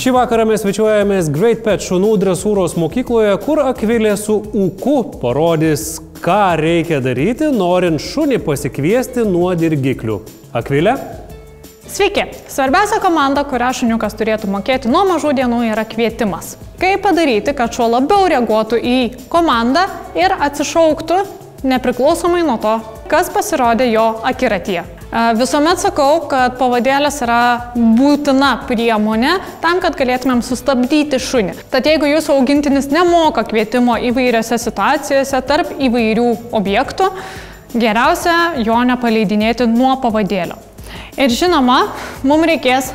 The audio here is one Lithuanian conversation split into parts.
Šį vakarą mes svečiuojamės Great Pet šunų dresūros mokykloje, kur Akvilė su Ūku parodys, ką reikia daryti, norint šunį pasikviesti nuo dirgiklių. Akvilė? Sveiki! Svarbiausia komanda, kurią šuniukas turėtų mokėti nuo mažų dienų, yra kvietimas. Kaip padaryti, kad šuo labiau reaguotų į komandą ir atsišauktų nepriklausomai nuo to, kas pasirodė jo akiratyje. Visuomet sakau, kad pavadėlis yra būtina priemonė tam, kad galėtumėm sustabdyti šunį. Tad jeigu jūsų augintinis nemoka kvietimo įvairiose situacijose tarp įvairių objektų, geriausia jo nepaleidinėti nuo pavadėlio. Ir žinoma, mums reikės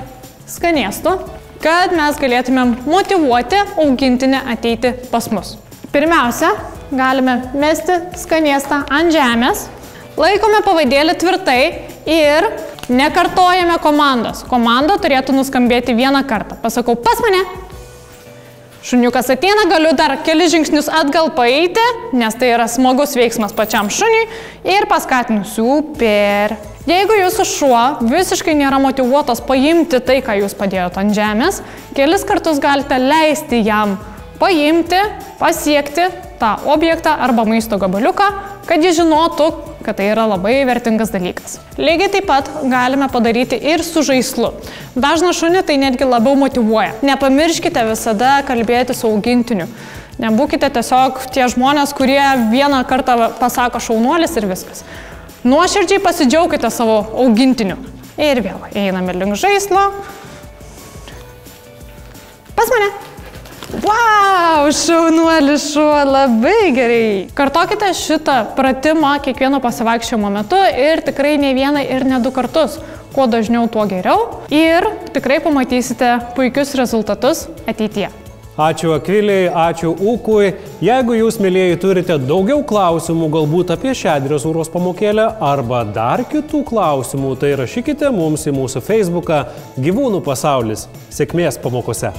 skanėstų, kad mes galėtumėm motyvuoti augintinį ateiti pas mus. Pirmiausia, galime mesti skanėstą ant žemės, laikome pavadėlį tvirtai ir nekartojame komandos. Komanda turėtų nuskambėti vieną kartą. Pasakau, pas mane. Šuniukas ateina, galiu dar kelis žingsnius atgal paeiti, nes tai yra smagus veiksmas pačiam šuniui ir paskatinu super. Jeigu jūsų šuo visiškai nėra motyvuotas paimti tai, ką jūs padėjote ant žemės, kelis kartus galite leisti jam paimti, pasiekti tą objektą arba maisto gabaliuką, kad jis žinotų, kad tai yra labai vertingas dalykas. Lygiai taip pat galime padaryti ir su žaislu. Dažną šunį tai netgi labiau motyvuoja. Nepamirškite visada kalbėti su augintiniu. Nebūkite tiesiog tie žmonės, kurie vieną kartą pasako šaunuolis ir viskas. Nuoširdžiai pasidžiaukite savo augintiniu. Ir vėl einame link žaislo. Pas mane. Wow, šaunuolis šuo, labai gerai. Kartokite šitą pratimą kiekvieno pasivaikščiojimo metu ir tikrai ne vieną ir ne du kartus. Kuo dažniau, tuo geriau. Ir tikrai pamatysite puikius rezultatus ateityje. Ačiū Akvilei, ačiū Ūkui. Jeigu jūs, mielieji, turite daugiau klausimų galbūt apie šią dresūros pamokėlę arba dar kitų klausimų, tai rašykite mums į mūsų Facebooką Gyvūnų pasaulis. Sėkmės pamokose.